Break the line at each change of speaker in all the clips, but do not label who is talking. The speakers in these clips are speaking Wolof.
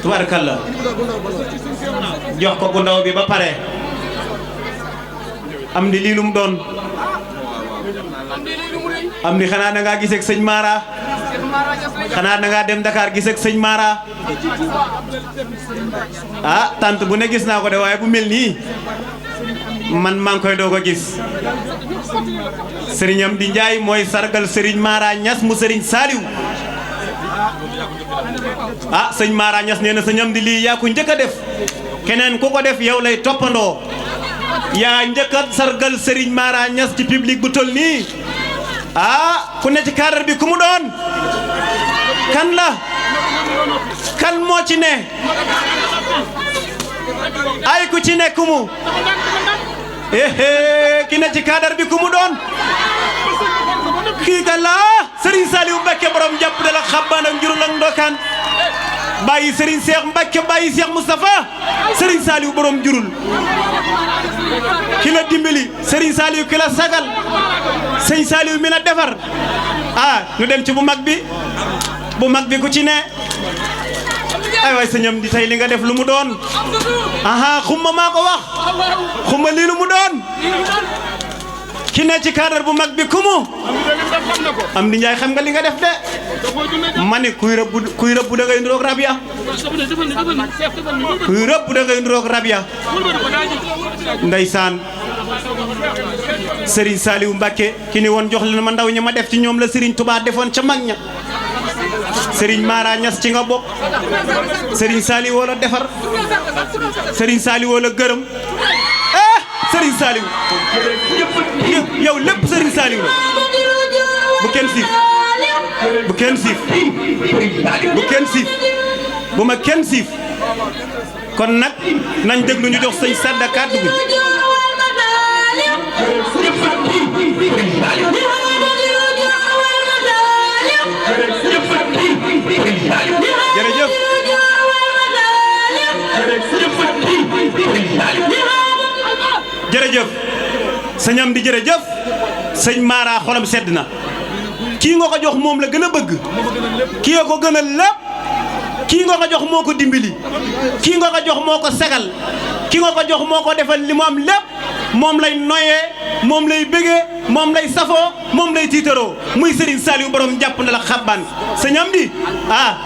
tubaarkalla jox ko gu ndaw bi ba pare am di lii lu mu doon am di xanaa da ngaa gisee ak sëñ Mara xanaa da ngaa dem Dakar gisee ak sëñ Mara ah tant bu ne gis naa ko de waaye bu mel nii man maa ngi koy doog a gis sëriñam di Njaay mooy sargal sëriñ Mara Ñas mu sëriñ Saaliw ah sëñ Mara Ñas nee na sëñam di lii yaa ko njëkk a def keneen ku ko def yow lay toppandoo yaa njëkk a sargal sëriñ Mara Ñas ci public bu toll nii ah ku ne ci cadre bi ku mu doon kan la kan moo ci ne ay ku ci ne ku mu ki ne ci cadre bi ku mu doon kii ka la Serigne Saliou Mbacké borom jàpp de la xabbaan ak njurul ak ndokaan bàyyi Serigne Cheikh Mbacké bàyyi Cheikh Moustapha Serigne Saliou borom jurul ki la dimbali Serigne Saliou ki la sagal Serigne Saliou mi la defar ah ñu dem ci bu mag bi ku ci ne ay waay sëñam di tey li nga def lu mu doon aha xumma maa ko wax xumma lii lu mu doon ki ne ci cadre bu mag bi kumu am di Njaay xam nga li nga def de ma ne kuy rëbb da ngay nduroog rab ya kuy rëbb da ngay nduroog rab ya ndeysaan Serigne Saliou Mbacké ki ni woon jox leen ma ndaw ñi ma def ci ñoom la Serigne Touba defoon ca mag ña Serigne Mara Ñas ci nga bokk Serigne Saliou wala defar Serigne Saliou wala gërëm Serigne Saliou yow lépp Serigne Saliou la bu kenn siif bu kenn siif bu kenn siif bu ma kenn siif kon nag nañ déglu ñu jox sëñ Sadda kàddu gi jërëjëf jërëjëf sëñam di jërëjëf sëñ Mara xolam sedd na kii nga ko jox moom la gën a bëgg kii nga ko gën a lépp kii nga ko jox moo ko dimbali kii nga ko jox moo ko sagal kii nga ko jox moo ko defal li mu am lépp moom lay noyee moom lay bëggee moom lay safoo moom lay tiitaroo muy Serigne Saliou borom jàpp na la xabbaan sëñam di ah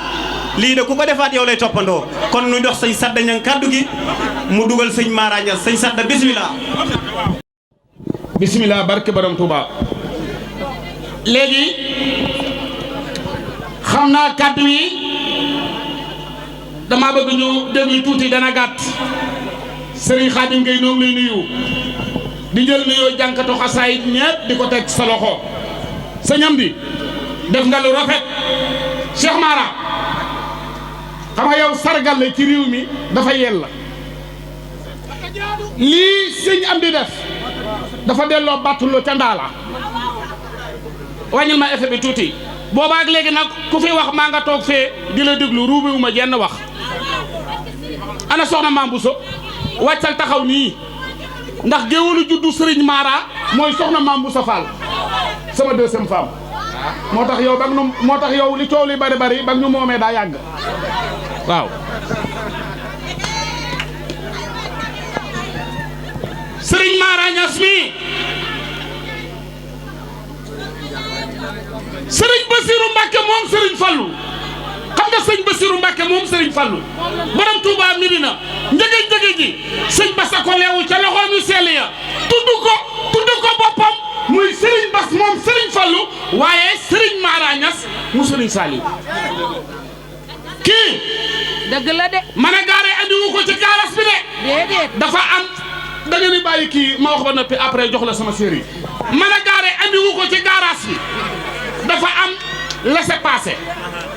lii de ku ko defaat yow lay toppandoo kon nu dox sëñ Sadda ñang kàddu gi mu dugal sëñ Mara Ñas sëñ Sadda bismillah
bismillah barke borom Touba léegi xam naa kàddu yi dama bëgg ñu déglu tuuti dana gàtt Serigne Khadim Gueye noonu lay nuyu di jël nuyoo jànkatu xasaay ñepp di ko teg sa loxo sëñam bi def nga lu rafet Cheikh Mara xam nga yow sargal la ci réew mi dafa yella lii sëñ am di def dafa delloo bàttuloo ca ndaala wàññil ma effet bi tuuti boobaak léegi nag ku fi wax maa nga toog fee di la déglu ruubiwu ma jenn wax ana soxna Mame Bousso wàccal taxaw nii ndax géwalu juddu Serigne Mara mooy soxna Mame Bousso Fall sama deuxième femme moo tax yow moo tax yow li coow li bari bari ba ñu moomee daa yàgg waaw Serigne Mara Ñas mi Serigne Bassirou Mbacké moom Serigne Fallou xam nga sëñ Bassirou Mbacké moom Serigne Fallou borom Touba Medina njëge ji sëñ Bassa ko leewu ca loxoom yu sell ya tudd ko boppam muy Serigne Bass moom Serigne Fallou waaye Serigne Mara Ñas mu Serigne Saliou kii
dëgg la de
man a gaare andiwu ko ci gaaras bi de
déedéet
dafa am da nga ni bàyyi kii ma wax ba noppi après jox la sama série man a gaare andiwu ko ci gaaraas bi dafa am laissez-passer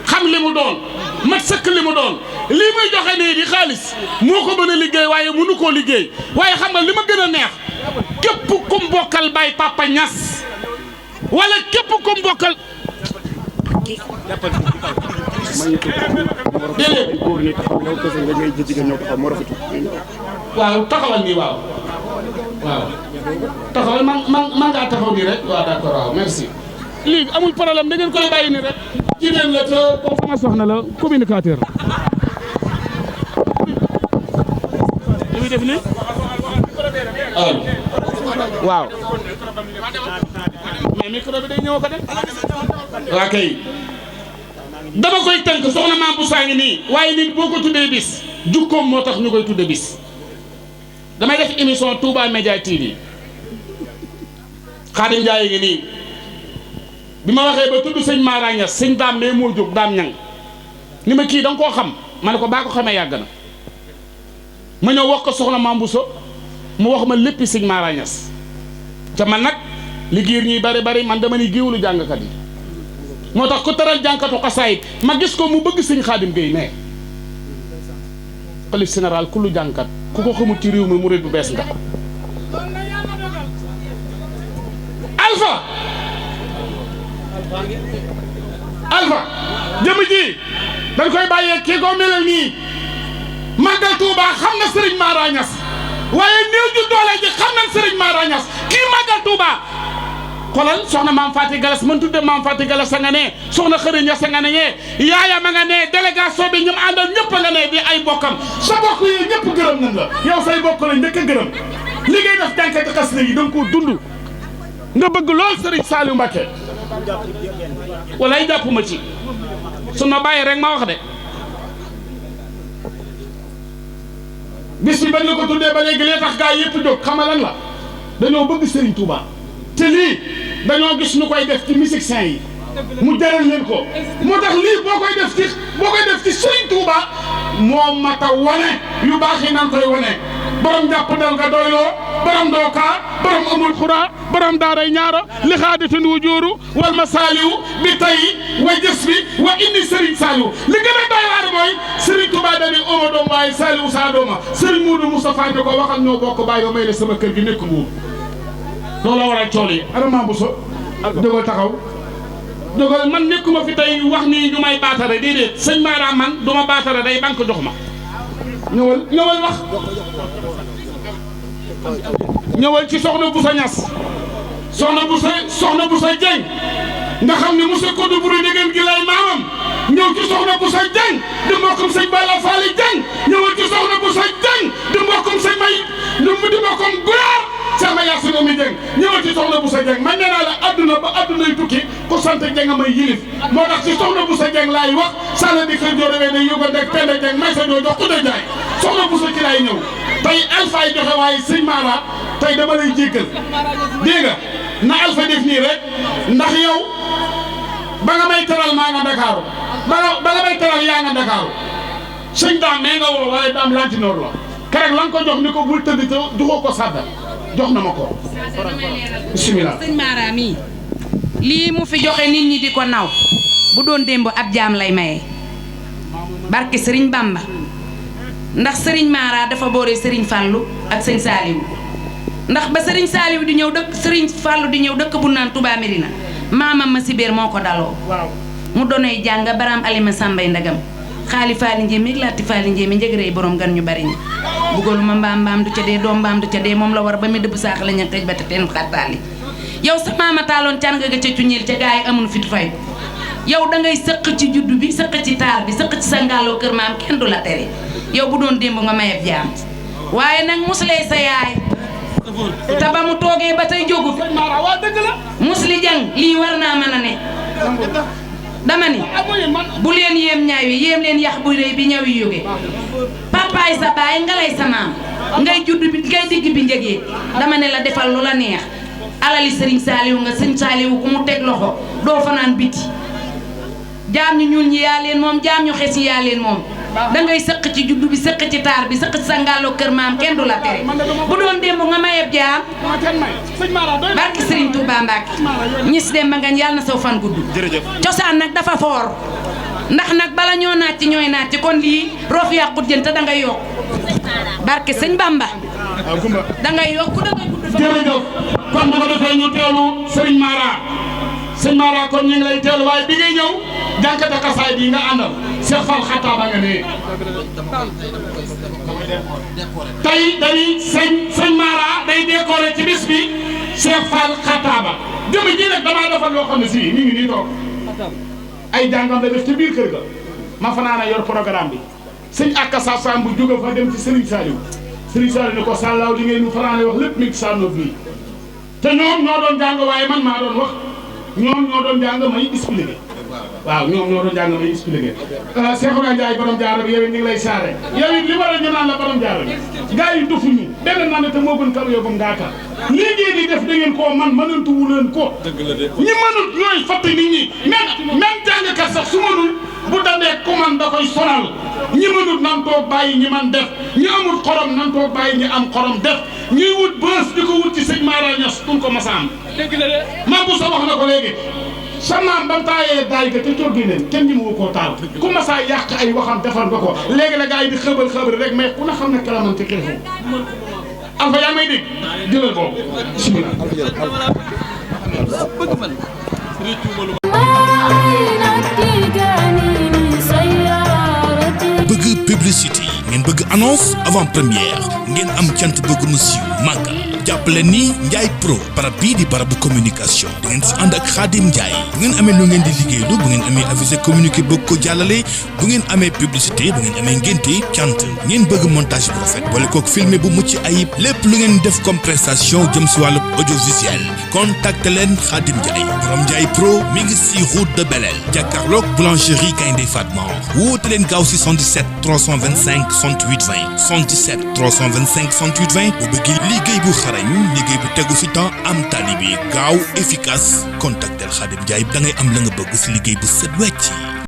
xam li mu doon mat sëkk li mu doon lii muy joxe nii di xaalis moo ko mën a liggéey waaye mënu koo liggéey waaye xam nga li ma gën a neex képp kum bokkal bay Papa Ñas wala képp kum bokkal déedéet góor ñi taxaw yow kese nga ngay jigéen ñoo taxaw moo rafetu waaw taxawal nii waaw taxawal man ngaa taxaw nii rek waaw d'accord waaw merci lii amul problème da ngeen koy bàyyi nii rek jigéen la te comme sama soxna la communicateur bi def ni waaw mais micro bi day ñëw ko dem waa kay dama koy tënk soxna maam bu saa ngi nii waaye nit boo ko tuddee bis jukkoom moo tax ñu koy tuddee bis damay def émission Touba Média TV Xaadim Njaay ngi nii bi ma waxee ba tudd sëñ Mara Niass sëñ daam ne moo jóg daam ñang ni ma kii da nga koo xam ma ne ko baa ko xamee yàgg na ma ñëw wax ko soxna maam Bousso mu wax ma léppi sëñ Mara Niass te man nag li giir ñuy bari bari man dama ni géewlu jàngkat yi moo tax ku taral jàngkatu xasaayit ma gis ko mu bëgg sëñ Xaadim Gueye ne xalif général ku lu jàngkat ku ko xamul ci réew mi murid bu bees nga alpha jëmm ji dañ koy bàyyee kii ko melal nii màggal Touba xam na Serigne Mara Niass waaye néew ju doole ji xam nañ Serigne Mara Niass kii màggal Touba xoolal soxna maam Fati Galas man tudde maam Fati Galas a nga ne soxna Xëri Ñas a nga ne yaayam a nga ne délégation bi ñoom àndal ñëpp a nga ne di ay bokkam sa bokk yi ñëpp gërëm nañ la yow say bokk la njëkk a gërëm li ngay def jànkati xasida yi da nga koo dund nga bëgg lool Serigne Saliou Mbacké walaay jàppuma ci su ma bàyyi rek ma wax de bis bi bañ la ko tuddee ba léegi lee tax gaa yëpp jóg xam nga lan la dañoo bëgg Serigne Touba te lii dañoo gis ñu koy def ci musiciens yi mu jaral leen ko moo tax lii boo koy def ci Serigne Touba moo mat a wane yu baax yi nan koy wane borom jàpp dal nga doyloo borom dookaa borom amul xuraa borom daaray ñaara li xaaditin wu jóoru wal ma saaliwu bi tay wa jës bi wa indi Serigne Saliou li gën a doy waar mooy Serigne Touba dani oma doom waaye Saliou saa dooma Serigne Moudou Moustapha di ko waxal ñoo bokk bàyyi ba may la sama kër gi nekk Mbuur loolu la waral cool yi adama bu so jógal taxaw jógal man nekkuma fi tey wax ni ñu may baatare déedéet sëñ Mara man du ma baatare day banque jox ma ñëwal wax ñëwal ci soxna Boussa Niass soxna Boussa Dieng nga xam ne monsieur Kodou Buri dégg gi lay maamam ñëw ci soxna Boussa Dieng di mbokkum sëñ Balla Faali Dieng ñëwal ci soxna Boussa Dieng di mbokkum sëñ May di mbokkum Gulaar sama Yaasin Omi Dieng ñëwal ci soxna Boussa Dieng man nee naa la adduna ba addunay tukki ku sant Dieng a may yilif moo tax ci soxna Boussa Dieng laay wax sala di kër joo rewee ne yóbba ndek Penda Dieng may sa joo jox Xuda Jaay soxna Boussa ci laay ñëw tey Alpha yi joxe waaye sëñ Mara tey dama lay jéggal dégg nga na Alpha def nii rek ndax yow ba nga may teral maa nga Ndakaaru ba nga may teral yaa nga Ndakaaru sëñ daam mee nga woo waaye daam lantinoor la keroog la nga ko jox ni ko bul tëdd te duxoo ko sàdda jox na ma ko bismillah
sëñ Mara mii lii mu fi joxe nit ñi di ko naw bu doon démb ab jaam lay maye barke Sëriñ Bamba ndax Sëriñ Mara dafa boore Sëriñ Fallou ak sëñ Saliou ndax ba Sëriñ Saliou di ñëw dëkk Sëriñ Fallou di ñëw dëkk bu naan Touba Mérina maamam ma sibéer moo ko daloo mu doonay jàng baraam alima sàmbay ndagam xaali faali njéemi laati faali njéemi njëgërey borom gan ñu bari ñi bugalu ma mbaam du ca dee doom mbaam du ca dee moom la war ba mi dëbb saax la ña tej ba te teen xattaali yow sa maama taaloon can nga ca cuñeel ca gaa yi amul fit fay yow da ngay sëq ci juddu bi sëq ci taar bi sëq ci sa ngaaloo kër maam kenn du la tere yow bu doon démb nga mayeb jaam waaye nag muslee sa yaay te ba mu toogee ba tey jógut musli jang lii war naa mën a ne dama ni bu leen yéem ñaaw yi yéem leen yax bu rëy bi ñaw yi jóge papaay sa baay nga lay sa maam ngay judd bi ngay digg bi njëgee dama ne la defal lu la neex alali Sëriñ Saliou nga sëñ Saliou ku mu teg loxo doo fanaan biti jaam ñu ñuul ñi yaa leen moom jaam ñu xes ñi yaa leen moom da ngay sëq ci juddu bi sëq ci taar bi sëq ci sa ngàlloo kër maam kenn du la tere bu doon démb nga mayeb jaam barki Serigne Touba Mbacke ñis dem ba ngañ yàlla na saw fan gudd cosaan nag dafa foor ndax nag bala ñoo naat ci ñooy naat ci kon lii roof yàqut jën te da ngay yokk barke sëñ Bamba da ngay yokk da ngay gudd fa
jërëjëf kon bu ko defee ñu teelu Serigne Mara sëñ Mara kon ñu ngi lay teelu waaye bi ngay ñëw jànkate xasaay bi nga àndal Cheikh Fall Xataaba nga ne tey dañuy sëñ Mara day décoré ci bis bi Cheikh Fall Xataaba jëmm ji nag damaa defal loo xam ne si mi ngi nii toog ay jàngam la def ci biir kër ga ma fanaana yor programme bi sëñ Akka Sassam bu jóge fa dem ci Serigne Saliou Serigne Sall ni ko sàllaaw li ngeen ñu fanaane wax lépp mi ngi sànnoo bii te ñoom ñoo doon jàng waaye man maa doon wax ñoom ñoo doon jàng may expliqué waaw ñoom ñoo doon jàng may expliqué Cheikhouna Ndiaye borom jaaro bi yow it ñu ngi lay saare yow it li waral ñu naan la borom jaaro bi gars yi dofuñu benn naan te moo gën kaw yow ba mu ngaaka lii ngeen di def da ngeen koo man mënantu wu leen ko ñi mënut ñooy fatt nit ñi même jàngkat sax su mënul bu dandee ku man da koy sonal ñi mënut nan toog bàyyi ñi man def ñi amul xorom nan toog bàyyi ñi am xorom def ñuy wut bës di ko wut ci sëñ Mara Niass duñ ko masa am mam bu sa wax na ko léegi sa maam ba mu taayee daay ga te jóggi leen kenn ñi mu koo taal ku masa yàq ay waxam defar nga ko léegi la gars yi di xëbal xëbal rek mais ku na xam ne kalamante xeexu Alpha yaa may dégg jëlal boobu bismillah
bëgg publicité ngeen bëgg annonce avant première ngeen am cant bëgg mu siiw màggal jàppale ni Ndiaye Pro barab bii di barabu communication da ngeen si ànd ak Khadim Ndiaye bu ngeen amee lu ngeen di liggéeylu bu ngeen amee avisé communiqué bëgg ko jàllale bu ngeen amee publicité bu ngeen amee ngénte cant ngeen bëgg montage bu rafet boole kook filmé bu mucc ayib lépp lu ngeen def comme prestation jëm si wàllu audiovisuel contacte leen Khadim Ndiaye borom Ndiaye Pro mi ngi si route de Belel jàkkaarloog boulangerie Gaynde Fatma woote leen gaaw si 77 325 68 20 77 325 68 20 bu bëgg liggéey bu xarañ liggéey bu tegu fi temps am tali bi gaaw efficace contactel Khadim Ndiaye da ngay am la nga bëgg si liggéey bu set wecc